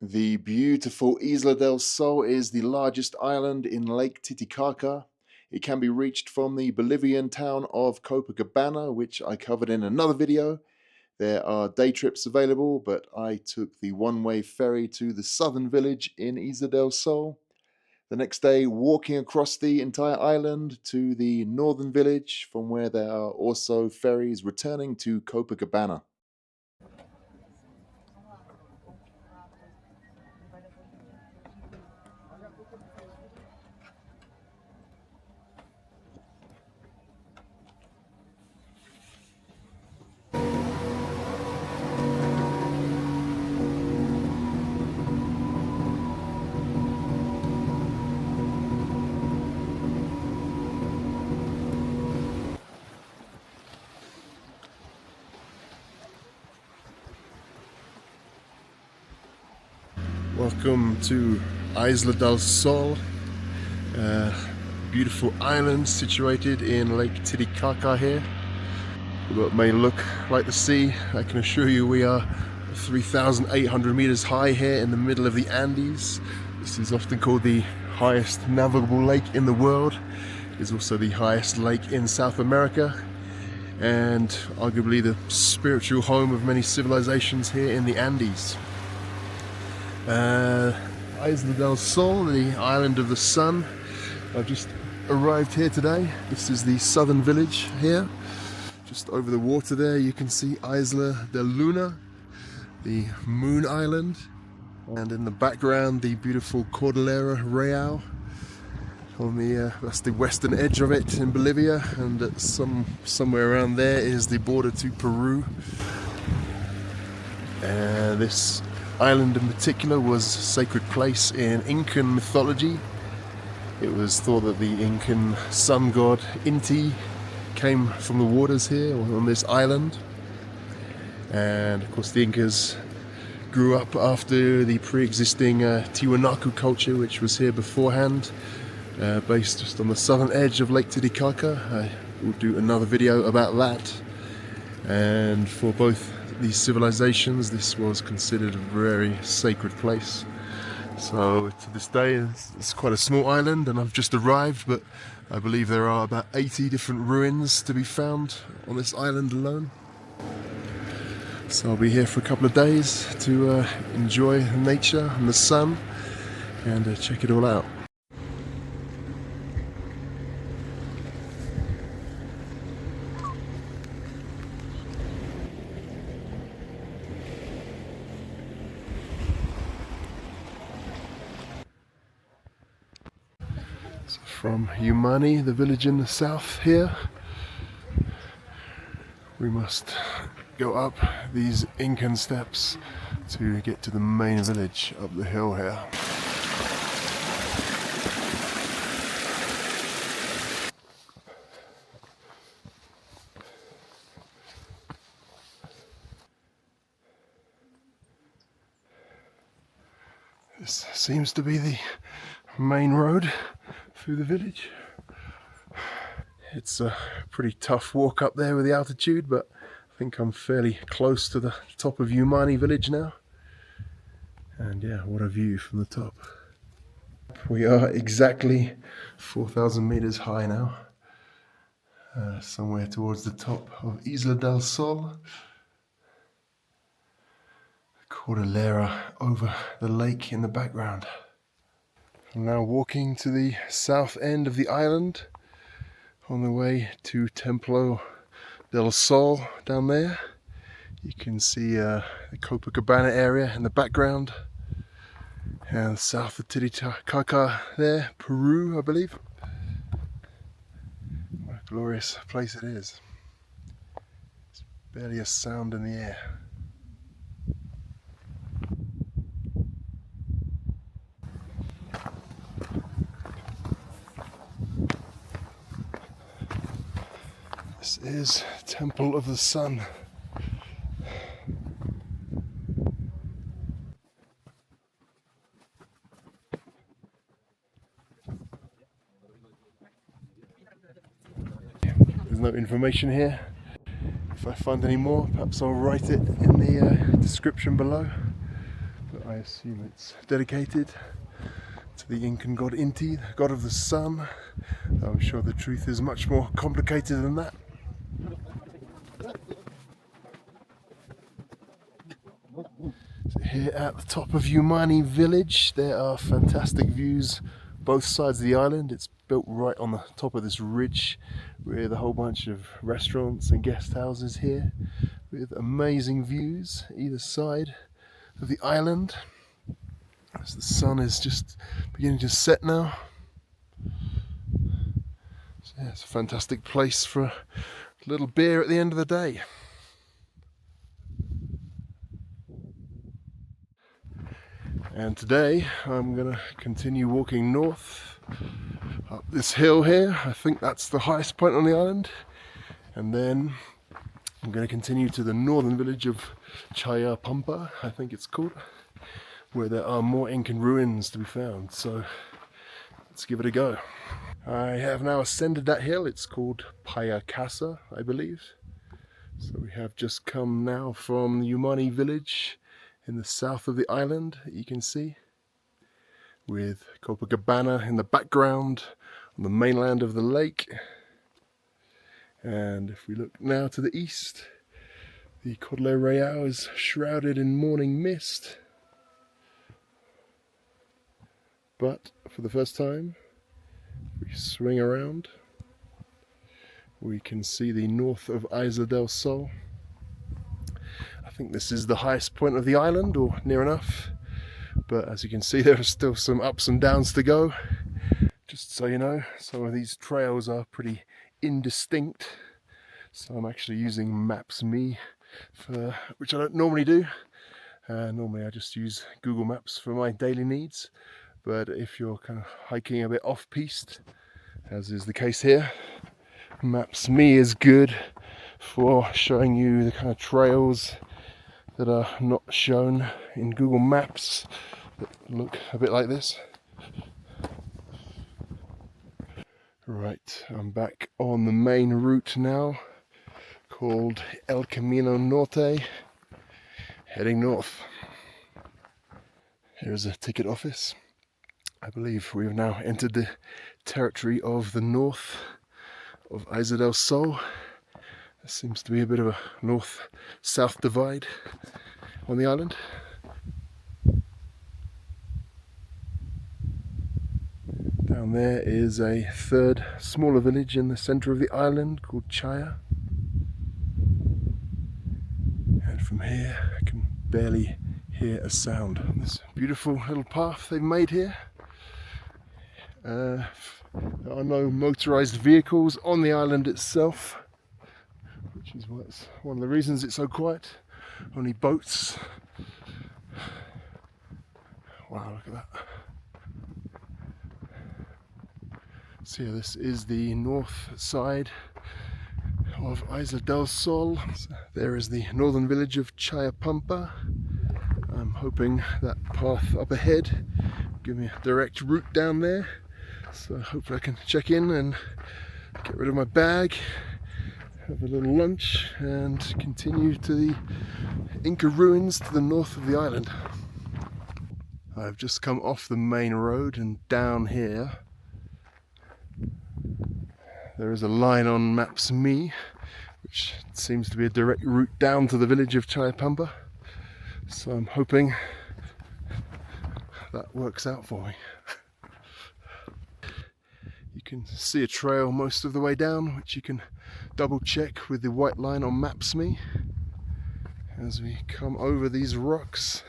The beautiful Isla del Sol is the largest island in Lake Titicaca. It can be reached from the Bolivian town of Copacabana, which I covered in another video. There are day trips available, but I took the one-way ferry to the southern village in Isla del Sol. The next day, walking across the entire island to the northern village, from where there are also ferries returning to Copacabana. Welcome to Isla del Sol, beautiful island situated in Lake Titicaca here. What may look like the sea, I can assure you we are 3,800 meters high here in the middle of the Andes. This is often called the highest navigable lake in the world. It is also the highest lake in South America and arguably the spiritual home of many civilizations here in the Andes. Isla del Sol, the island of the sun. I've just arrived here today. This is the southern village here. Just over the water there you can see Isla de Luna, the moon island, and in the background the beautiful Cordillera Real. On the that's the western edge of it in Bolivia, and somewhere around there is the border to Peru. This island in particular was a sacred place in Incan mythology. It was thought that the Incan sun god Inti came from the waters here on this island, and of course the Incas grew up after the pre-existing Tiwanaku culture, which was here beforehand, based just on the southern edge of Lake Titicaca. I will do another video about that, and for both these civilizations this was considered a very sacred place. So to this day it's quite a small island, and I've just arrived, but I believe there are about 80 different ruins to be found on this island alone. So I'll be here for a couple of days to enjoy nature and the sun and check it all out. From Umani, the village in the south here, we must go up these Incan steps to get to the main village up the hill here. This seems to be the main road through the village. It's a pretty tough walk up there with the altitude, but I think I'm fairly close to the top of Umani village now. And yeah, what a view from the top. We are exactly 4,000 meters high now, somewhere towards the top of Isla del Sol. Cordillera over the lake in the background. I'm now walking to the south end of the island on the way to Templo del Sol down there. You can see the Copacabana area in the background, and south of Titicaca there, Peru I believe. What a glorious place it is. There's barely a sound in the air. This is Temple of the Sun. There's no information here. If I find any more, perhaps I'll write it in the description below. But I assume it's dedicated to the Incan god Inti, the god of the sun. I'm sure the truth is much more complicated than that. So here at the top of Umani village, there are fantastic views both sides of the island. It's built right on the top of this ridge with a whole bunch of restaurants and guest houses here with amazing views either side of the island. As the sun is just beginning to set now. So yeah, it's a fantastic place for a little beer at the end of the day. And today I'm going to continue walking north up this hill here. I think that's the highest point on the island. And then I'm going to continue to the northern village of Chaya Pampa, I think it's called, where there are more Incan ruins to be found. So let's give it a go. I have now ascended that hill. It's called Payakasa, I believe. So we have just come now from the Umani village in the south of the island, you can see, with Copacabana in the background on the mainland of the lake. And if we look now to the east, the Cordillera Real is shrouded in morning mist. But for the first time, we swing around, we can see the north of Isla del Sol. I think this is the highest point of the island, or near enough, but as you can see there are still some ups and downs to go. Just so you know, some of these trails are pretty indistinct, so I'm actually using Maps.me, which I don't normally do. Normally I just use Google Maps for my daily needs, but if you're kind of hiking a bit off-piste, as is the case here, Maps.me is good for showing you the kind of trails that are not shown in Google Maps that look a bit like this. Right, I'm back on the main route now, called El Camino Norte, heading north. Here's a ticket office. I believe we have now entered the territory of the north of Isla del Sol. There seems to be a bit of a north-south divide on the island. Down there is a third smaller village in the centre of the island called Chaya. And from here I can barely hear a sound on this beautiful little path they've made here. There are no motorised vehicles on the island itself, which is one of the reasons it's so quiet. Only boats. Wow, look at that. So yeah, this is the north side of Isla del Sol. So there is the northern village of Chaya Pampa. I'm hoping that path up ahead will give me a direct route down there. So hopefully I can check in and get rid of my bag, have a little lunch, and continue to the Inca ruins to the north of the island. I've just come off the main road, and down here there is a line on Maps.me which seems to be a direct route down to the village of Chaya Pampa. So I'm hoping that works out for me. You can see a trail most of the way down, which you can double check with the white line on Maps.me as we come over these rocks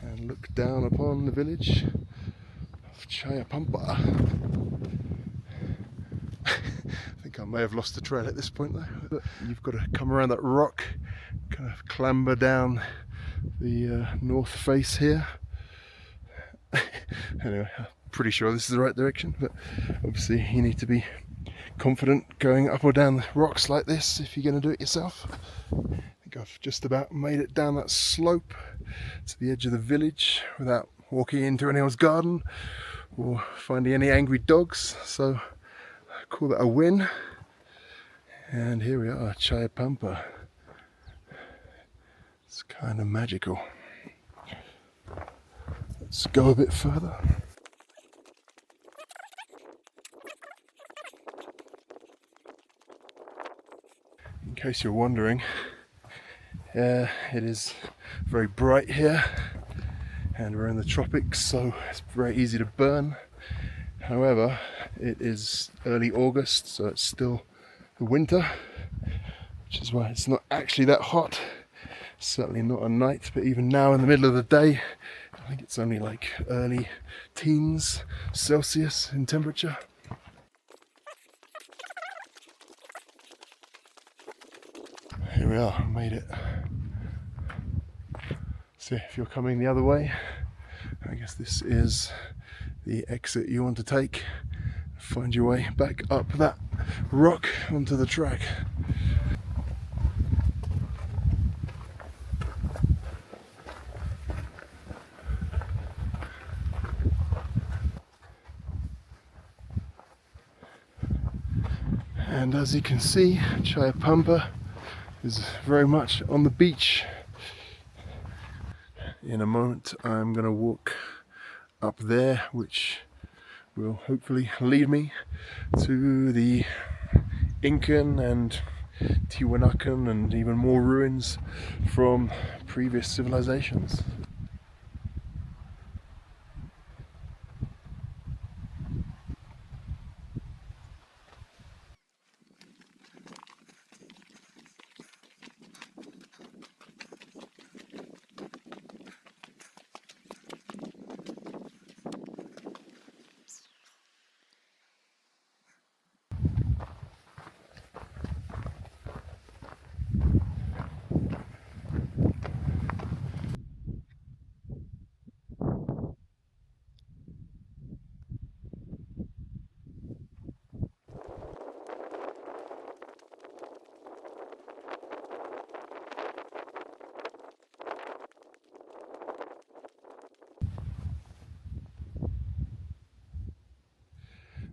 and look down upon the village of Chaya Pampa. I think I may have lost the trail at this point though. But you've got to come around that rock, kind of clamber down the north face here. Anyway, I'm pretty sure this is the right direction, but obviously you need to be confident going up or down the rocks like this if you're going to do it yourself. I think I've just about made it down that slope to the edge of the village without walking into anyone's garden or finding any angry dogs, so I call that a win. And here we are, Chaya Pampa. It's kind of magical. Let's go a bit further. In case you're wondering, it is very bright here, and we're in the tropics, so it's very easy to burn. However, it is early August, so it's still the winter, which is why it's not actually that hot. Certainly not at night, but even now in the middle of the day, I think it's only like early teens Celsius in temperature. Here we are, made it. So if you're coming the other way, I guess this is the exit you want to take. Find your way back up that rock onto the track. And as you can see, Chayapampa is very much on the beach. In a moment I'm going to walk up there, which will hopefully lead me to the Incan and Tiwanakan and even more ruins from previous civilizations.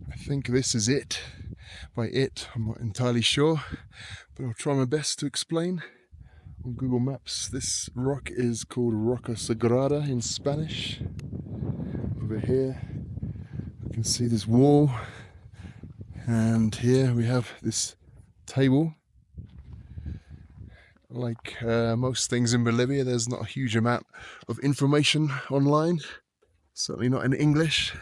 I think this is it. By it, I'm not entirely sure, but I'll try my best to explain. On Google Maps, this rock is called Roca Sagrada in Spanish. Over here, you can see this wall, and here we have this table. Like most things in Bolivia, there's not a huge amount of information online, certainly not in English.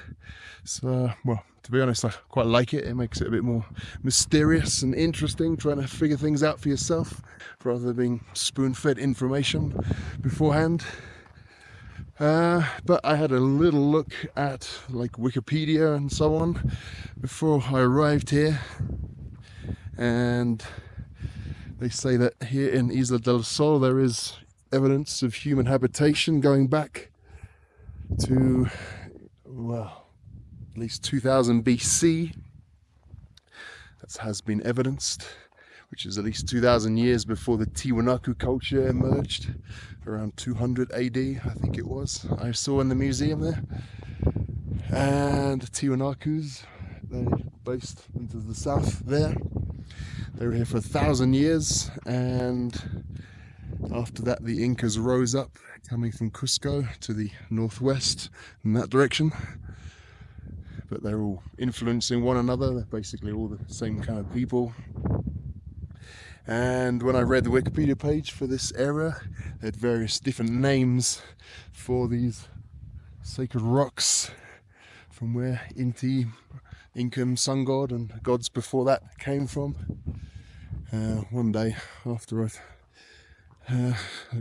So, well, to be honest, I quite like it. It makes it a bit more mysterious and interesting, trying to figure things out for yourself rather than being spoon-fed information beforehand. But I had a little look at like Wikipedia and so on before I arrived here, and they say that here in Isla del Sol there is evidence of human habitation going back to, well, at least 2000 BC. That has been evidenced, which is at least 2000 years before the Tiwanaku culture emerged, around 200 AD, I think it was. I saw in the museum there. And Tiwanakus, they're based into the south there. They were here for 1,000 years, and after that the Incas rose up, coming from Cusco to the northwest in that direction. But they're all influencing one another. They're basically all the same kind of people. And when I read the Wikipedia page for this area, they had various different names for these sacred rocks from where Inti, Incan sun god, and gods before that came from. One day after I've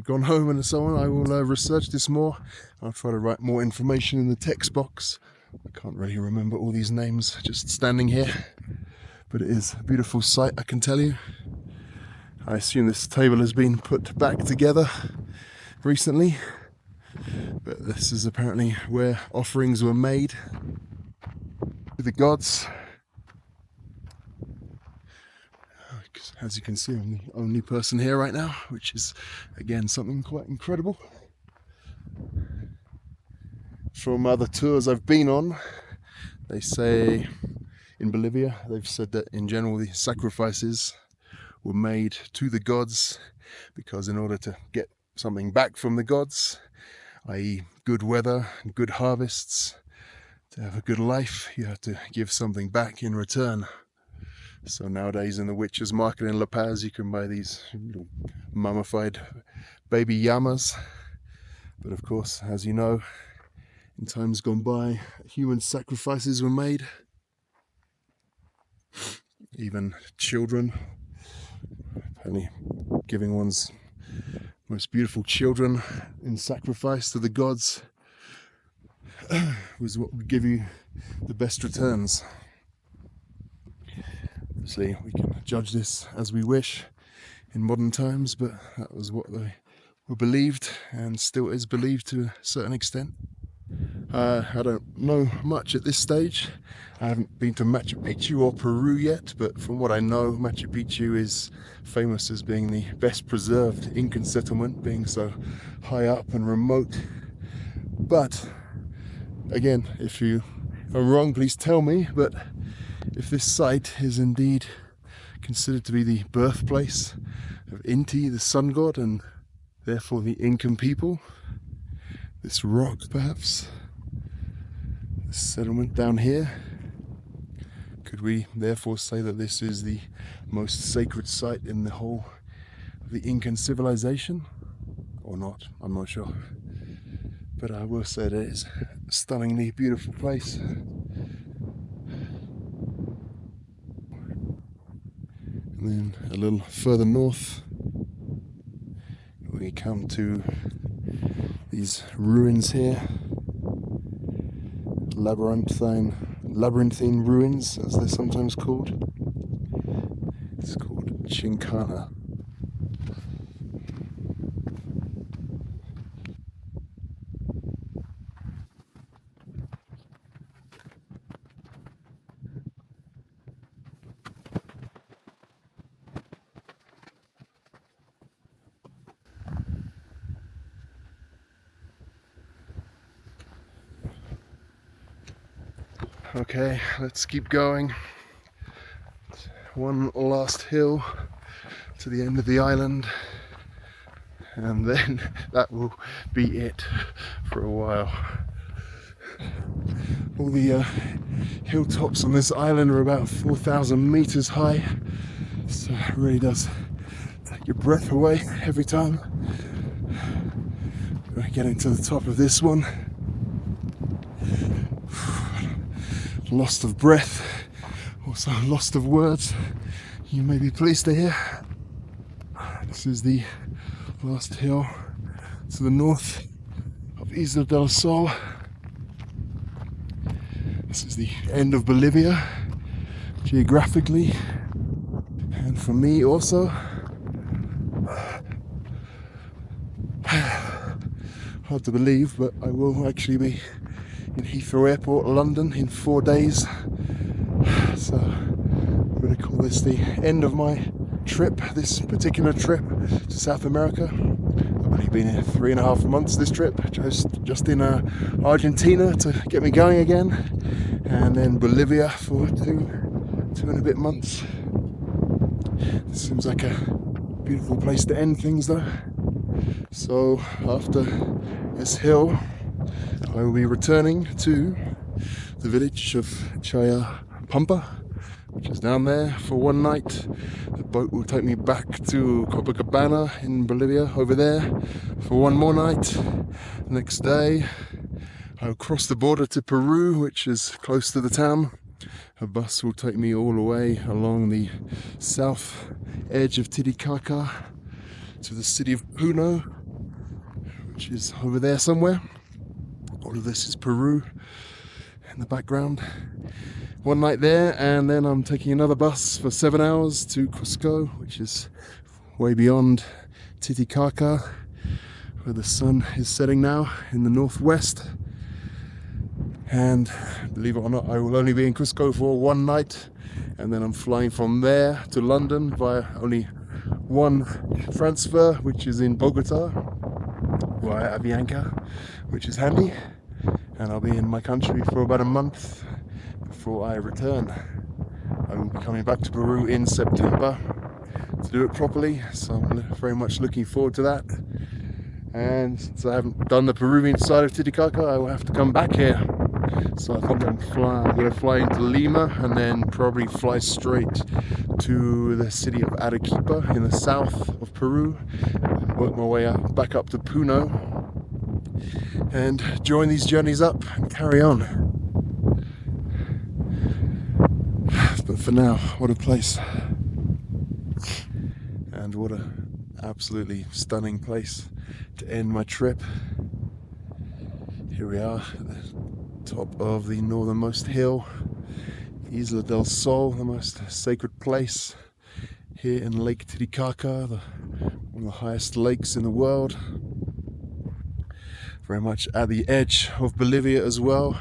gone home and so on, I will research this more. I'll try to write more information in the text box. I can't really remember all these names just standing here, but it is a beautiful sight, I can tell you. I assume this table has been put back together recently, but this is apparently where offerings were made to the gods. As you can see, I'm the only person here right now, which is again something quite incredible. From other tours I've been on, they say in Bolivia, they've said that in general the sacrifices were made to the gods because in order to get something back from the gods, i.e. good weather, good harvests. To have a good life, you have to give something back in return. So nowadays in the Witcher's Market in La Paz, you can buy these little mummified baby llamas. But of course, as you know, in times gone by, human sacrifices were made. Even children, only giving one's most beautiful children in sacrifice to the gods was what would give you the best returns. Obviously, we can judge this as we wish in modern times, but that was what they were believed and still is believed to a certain extent. I don't know much at this stage. I haven't been to Machu Picchu or Peru yet, but from what I know, Machu Picchu is famous as being the best preserved Incan settlement, being so high up and remote. But again, if you are wrong, please tell me. But if this site is indeed considered to be the birthplace of Inti, the sun god, and therefore the Incan people, this rock perhaps, this settlement down here, could we therefore say that this is the most sacred site in the whole of the Incan civilization? Or not, I'm not sure. But I will say that it is a stunningly beautiful place. And then a little further north, we come to these ruins here, labyrinthine ruins, as they're sometimes called. It's called Chincana. Okay, let's keep going. One last hill to the end of the island, and then that will be it for a while. All the hilltops on this island are about 4,000 meters high, so it really does take your breath away every time. Getting to the top of this one, lost of breath, also lost of words, you may be pleased to hear. This is the last hill to the north of Isla del Sol. This is the end of Bolivia, geographically, and for me also. Hard to believe, but I will actually be in Heathrow Airport, London, in 4 days. So I'm going to call this the end of my trip, this particular trip to South America. I've only been here 3.5 months this trip, just in Argentina to get me going again, and then Bolivia for two and a bit months. This seems like a beautiful place to end things though. So after this hill, I will be returning to the village of Chayapampa, which is down there for one night. The boat will take me back to Copacabana in Bolivia, over there for one more night. The next day I'll cross the border to Peru, which is close to the town. A bus will take me all the way along the south edge of Titicaca to the city of Puno, which is over there somewhere. All of this is Peru in the background. One night there, and then I'm taking another bus for 7 hours to Cusco, which is way beyond Titicaca, where the sun is setting now in the northwest. And believe it or not, I will only be in Cusco for one night, and then I'm flying from there to London via only one transfer, which is in Bogota via Avianca, which is handy. And I'll be in my country for about a month before I return. I will be coming back to Peru in September to do it properly, so I'm very much looking forward to that. And since I haven't done the Peruvian side of Titicaca, I will have to come back here. So I think I'm going to fly into Lima and then probably fly straight to the city of Arequipa in the south of Peru, work my way back up to Puno and join these journeys up and carry on. But for now, what a place. And what an absolutely stunning place to end my trip. Here we are at the top of the northernmost hill, Isla del Sol, the most sacred place here in Lake Titicaca, one of the highest lakes in the world. Very much at the edge of Bolivia as well.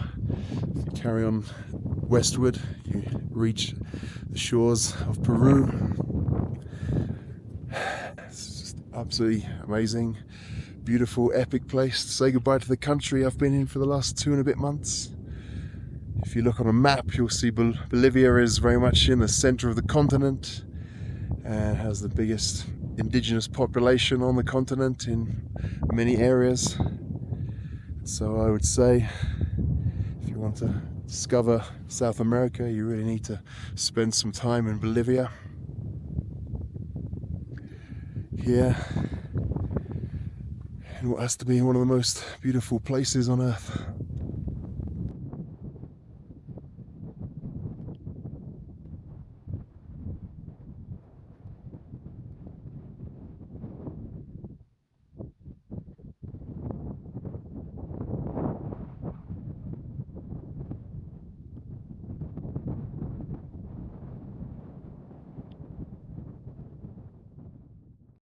If you carry on westward, you reach the shores of Peru. It's just absolutely amazing, beautiful, epic place to say goodbye to the country I've been in for the last 2 and a bit months. If you look on a map, you'll see Bolivia is very much in the center of the continent and has the biggest indigenous population on the continent in many areas. So I would say, if you want to discover South America, you really need to spend some time in Bolivia. Here, in what has to be one of the most beautiful places on earth.